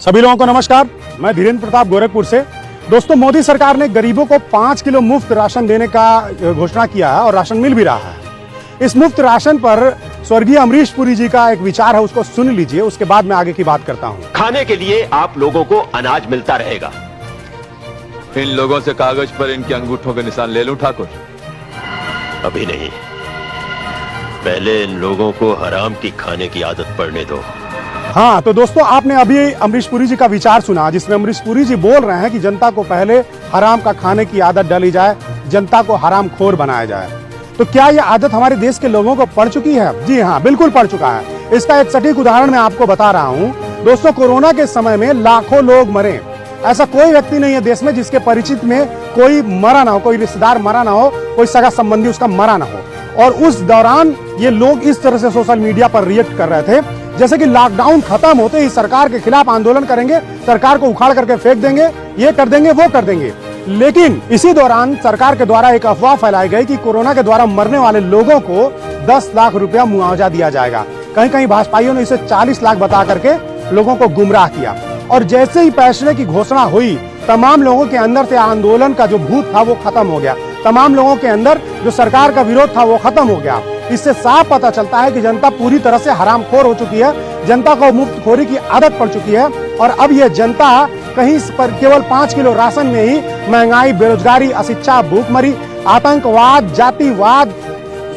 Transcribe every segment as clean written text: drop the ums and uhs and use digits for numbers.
सभी लोगों को नमस्कार। मैं धीरेन्द्र प्रताप गोरखपुर से। दोस्तों, मोदी सरकार ने गरीबों को 5 किलो मुफ्त राशन देने का घोषणा किया है और राशन मिल भी रहा है। इस मुफ्त राशन पर स्वर्गीय अमरीश पुरी जी का एक विचार है, उसको सुन लीजिए, उसके बाद मैं आगे की बात करता हूँ। खाने के लिए आप लोगों को अनाज मिलता रहेगा। इन लोगों से कागज पर इनके अंगूठों के निशान ले लूं ठाकुर? अभी नहीं, पहले इन लोगों को हराम की खाने की आदत पड़ने दो। हाँ, तो दोस्तों, आपने अभी अमरीश पुरी जी का विचार सुना, जिसमें अमरीश पुरी जी बोल रहे हैं कि जनता को पहले हराम का खाने की आदत डाली जाए, जनता को हराम खोर बनाया जाए। तो क्या यह आदत हमारे देश के लोगों को पड़ चुकी है? जी हाँ, बिल्कुल पड़ चुका है। इसका एक सटीक उदाहरण मैं आपको बता रहा हूँ। दोस्तों, कोरोना के समय में लाखों लोग मरे। ऐसा कोई व्यक्ति नहीं है देश में जिसके परिचित में कोई मरा ना हो, कोई रिश्तेदार मरा ना हो, कोई सगा संबंधी उसका मरा ना हो। और उस दौरान ये लोग इस तरह से सोशल मीडिया पर रिएक्ट कर रहे थे जैसे कि लॉकडाउन खत्म होते ही सरकार के खिलाफ आंदोलन करेंगे, सरकार को उखाड़ करके फेंक देंगे, ये कर देंगे, वो कर देंगे। लेकिन इसी दौरान सरकार के द्वारा एक अफवाह फैलाई गई कि कोरोना के द्वारा मरने वाले लोगों को 10 लाख रुपया मुआवजा दिया जाएगा। कहीं कहीं भाजपाइयों ने इसे 40 लाख बता करके लोगों को गुमराह किया। और जैसे ही फैसले की घोषणा हुई, तमाम लोगों के अंदर से आंदोलन का जो भूत था वो खत्म हो गया। तमाम लोगों के अंदर जो सरकार का विरोध था वो खत्म हो गया। इससे साफ पता चलता है कि जनता पूरी तरह से हरामखोर हो चुकी है, जनता को मुफ्तखोरी की आदत पड़ चुकी है। और अब यह जनता कहीं पर केवल 5 किलो राशन में ही महंगाई, बेरोजगारी, अशिक्षा, भूखमरी, आतंकवाद, जातिवाद,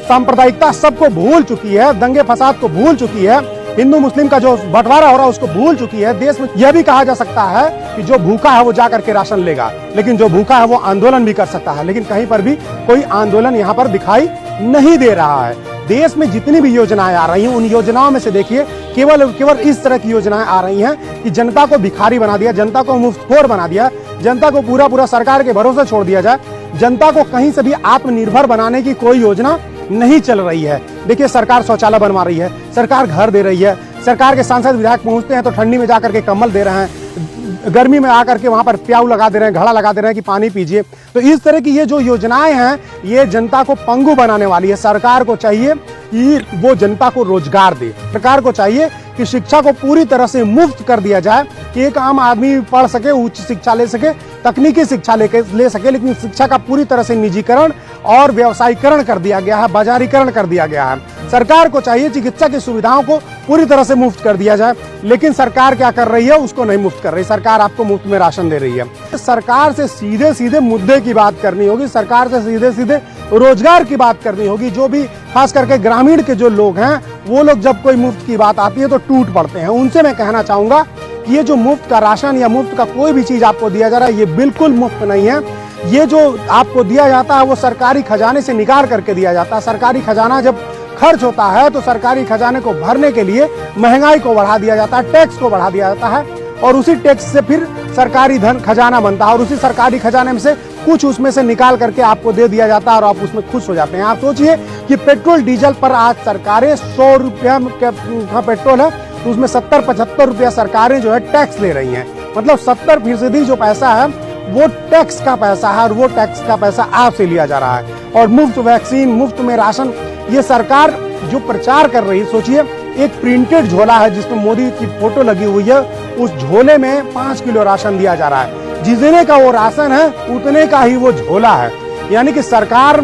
सांप्रदायिकता सबको भूल चुकी है, दंगे फसाद को भूल चुकी है, हिंदू मुस्लिम का जो बंटवारा हो रहा है उसको भूल चुकी है। देश में यह भी कहा जा सकता है कि जो भूखा है वो जा करके राशन लेगा, लेकिन जो भूखा है वो आंदोलन भी कर सकता है। लेकिन कहीं पर भी कोई आंदोलन यहाँ पर दिखाई नहीं दे रहा है। देश में जितनी भी योजनाएं आ रही हैं, उन योजनाओं में से देखिए केवल इस तरह की योजनाएं आ रही हैं कि जनता को भिखारी बना दिया, जनता को मुफ्तखोर बना दिया, जनता को पूरा सरकार के भरोसे छोड़ दिया जाए। जनता को कहीं से भी आत्मनिर्भर बनाने की कोई योजना नहीं चल रही है। देखिए, सरकार शौचालय बनवा रही है, सरकार घर दे रही है, सरकार के सांसद विधायक पहुंचते हैं तो ठंडी में जाकर के कंबल दे रहे हैं, गर्मी में आकर के वहां पर प्याऊ लगा दे रहे हैं, घड़ा लगा दे रहे हैं कि पानी पीजिए। तो इस तरह की ये जो योजनाएं हैं, ये जनता को पंगु बनाने वाली है। सरकार को चाहिए कि वो जनता को रोजगार दे। सरकार को चाहिए कि शिक्षा को पूरी तरह से मुफ्त कर दिया जाए, कि एक आम आदमी पढ़ सके, उच्च शिक्षा ले सके, तकनीकी शिक्षा ले सके। लेकिन शिक्षा का पूरी तरह से निजीकरण और व्यवसायीकरण कर दिया गया है, बाजारीकरण कर दिया गया है। सरकार को चाहिए चिकित्सा की सुविधाओं को पूरी तरह से मुफ्त कर दिया जाए, लेकिन सरकार क्या कर रही है? उसको नहीं मुफ्त कर रही। सरकार आपको मुफ्त में राशन दे रही है। सरकार से सीधे सीधे मुद्दे की बात करनी होगी, सरकार से सीधे सीधे रोजगार की बात करनी होगी। जो भी खास करके ग्रामीण के जो लोग हैं, वो लोग जब कोई मुफ्त की बात आती है तो टूट पड़ते हैं। उनसे मैं कहना चाहूंगा कि ये जो मुफ्त का राशन या मुफ्त का कोई भी चीज आपको दिया जा रहा है, ये बिल्कुल मुफ्त नहीं है। ये जो आपको दिया जाता है वो सरकारी खजाने से निकाल करके दिया जाता है। सरकारी खजाना जब खर्च होता है तो सरकारी खजाने को भरने के लिए महंगाई को बढ़ा दिया जाता है, टैक्स को बढ़ा दिया जाता है, और उसी टैक्स से फिर सरकारी धन खजाना बनता है, और उसी सरकारी खजाने में से कुछ उसमें से निकाल करके आपको दे दिया जाता है और आप उसमें खुश हो जाते हैं। आप सोचिए कि पेट्रोल डीजल पर आज सरकारें 100 रुपया का पेट्रोल है तो उसमें 70-75 रुपया सरकारें जो है टैक्स ले रही हैं। मतलब 70% जो पैसा है वो टैक्स का पैसा है, और वो टैक्स का पैसा आपसे लिया जा रहा है। और मुफ्त वैक्सीन, मुफ्त में राशन, ये सरकार जो प्रचार कर रही है, सोचिए एक प्रिंटेड झोला है जिसमें मोदी की फोटो लगी हुई है, उस झोले में 5 किलो राशन दिया जा रहा है। जितने का वो राशन है उतने का ही वो झोला है। यानी कि सरकार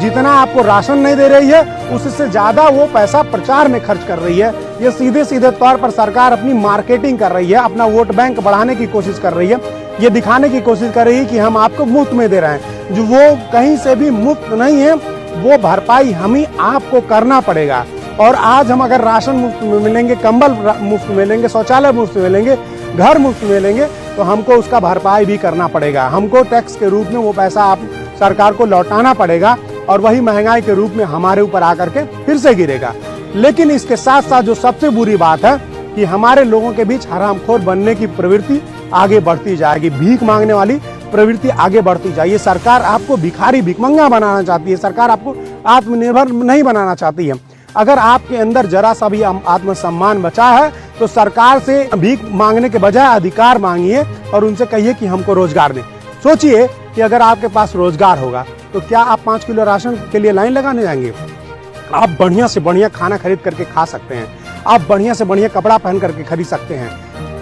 जितना आपको राशन नहीं दे रही है, उससे ज्यादा वो पैसा प्रचार में खर्च कर रही है। ये सीधे सीधे तौर पर सरकार अपनी मार्केटिंग कर रही है, अपना वोट बैंक बढ़ाने की कोशिश कर रही है। ये दिखाने की कोशिश कर रही है कि हम आपको मुफ्त में दे रहे हैं, जो वो कहीं से भी मुफ्त नहीं है। वो भरपाई हम ही आपको करना पड़ेगा। और आज हम अगर राशन मुफ्त में मिलेंगे, कंबल मुफ्त मिलेंगे, शौचालय मुफ्त मिलेंगे, घर मुफ्त मिलेंगे, तो हमको उसका भरपाई भी करना पड़ेगा। हमको टैक्स के रूप में वो पैसा आप सरकार को लौटाना पड़ेगा, और वही महंगाई के रूप में हमारे ऊपर आकर के फिर से गिरेगा। लेकिन इसके साथ साथ जो सबसे बुरी बात है कि हमारे लोगों के बीच हरामखोर बनने की प्रवृत्ति आगे बढ़ती जाएगी, भीख मांगने वाली प्रवृत्ति आगे बढ़ती जाएगी। सरकार आपको भिखारी, भिखमंगा बनाना चाहती है। सरकार आपको आत्मनिर्भर नहीं बनाना चाहती है। अगर आपके अंदर जरा सा भी आत्मसम्मान बचा है तो सरकार से भीख मांगने के बजाय अधिकार मांगिए और उनसे कहिए कि हमको रोजगार दें। सोचिए कि अगर आपके पास रोजगार होगा तो क्या आप 5 किलो राशन के लिए लाइन लगाने जाएंगे? आप बढ़िया से बढ़िया खाना खरीद करके खा सकते हैं, आप बढ़िया से बढ़िया कपड़ा पहन करके खरीद सकते हैं।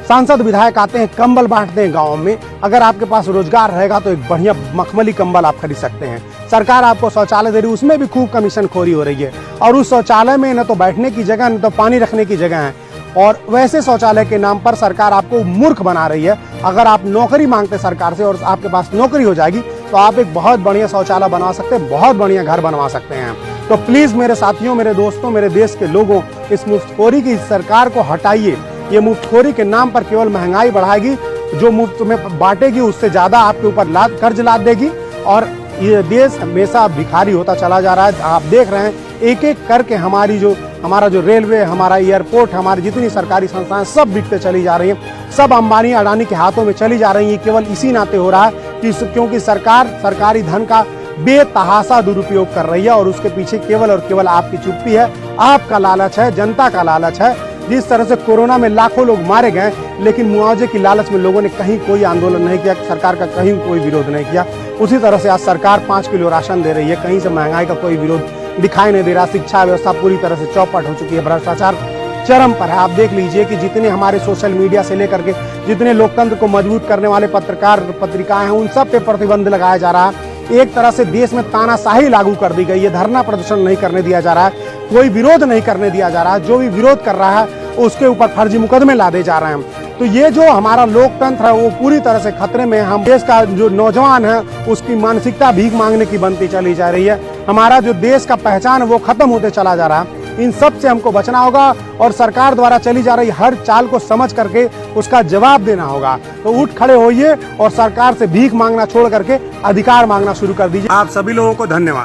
सांसद विधायक आते हैं, कंबल बांटते हैं गाँव में। अगर आपके पास रोजगार रहेगा तो एक बढ़िया मखमली कंबल आप खरीद सकते हैं। सरकार आपको शौचालय दे रही है, उसमें भी खूब कमीशन खोरी हो रही है। और उस शौचालय में न तो बैठने की जगह, न तो पानी रखने की जगह है। और वैसे शौचालय के नाम पर सरकार आपको मूर्ख बना रही है। अगर आप नौकरी मांगते सरकार से और आपके पास नौकरी हो जाएगी तो आप एक बहुत बढ़िया शौचालय बनवा सकते हैं, बहुत बढ़िया घर बनवा सकते हैं। तो प्लीज मेरे साथियों, मेरे दोस्तों, मेरे देश के लोगों, इस मुफ्तखोरी की सरकार को हटाइए। ये मुफ्तखोरी के नाम पर केवल महंगाई बढ़ाएगी, जो मुफ्त में बांटेगी उससे ज्यादा आपके ऊपर कर्ज लाद देगी और ये देश हमेशा भिखारी होता चला जा रहा है। आप देख रहे हैं एक एक करके हमारा जो रेलवे, हमारा एयरपोर्ट, हमारी जितनी सरकारी संस्थाएं सब बिकते चली जा रही हैं, सब अंबानी अडानी के हाथों में चली जा रही हैं। केवल इसी नाते हो रहा है कि क्योंकि सरकार सरकारी धन का बेतहाशा दुरुपयोग कर रही है और उसके पीछे केवल और केवल आपकी चुप्पी है, आपका लालच है, जनता का लालच है। जिस तरह से कोरोना में लाखों लोग मारे गए, लेकिन मुआवजे की लालच में लोगों ने कहीं कोई आंदोलन नहीं किया, सरकार का कहीं कोई विरोध नहीं किया। उसी तरह से आज सरकार 5 किलो राशन दे रही है, कहीं से महंगाई का कोई विरोध दिखाई नहीं दे रहा। शिक्षा व्यवस्था पूरी तरह से चौपट हो चुकी है, भ्रष्टाचार चरम पर है। आप देख लीजिए कि जितने हमारे सोशल मीडिया से लेकर के जितने लोकतंत्र को मजबूत करने वाले पत्रकार पत्रिकाएं हैं, उन सब पे प्रतिबंध लगाया जा रहा है। एक तरह से देश में तानाशाही लागू कर दी गई है, धरना प्रदर्शन नहीं करने दिया जा रहा है, कोई विरोध नहीं करने दिया जा रहा है। जो भी विरोध कर रहा है उसके ऊपर फर्जी मुकदमे लादे जा रहे हैं। तो ये जो हमारा लोकतंत्र है वो पूरी तरह से खतरे में। हम देश का जो नौजवान है उसकी मानसिकता भीख मांगने की बनती चली जा रही है। हमारा जो देश का पहचान है वो खत्म होते चला जा रहा है। इन सब से हमको बचना होगा और सरकार द्वारा चली जा रही हर चाल को समझ करके उसका जवाब देना होगा। तो उठ खड़े होइए और सरकार से भीख मांगना छोड़ करके अधिकार मांगना शुरू कर दीजिए। आप सभी लोगों को धन्यवाद।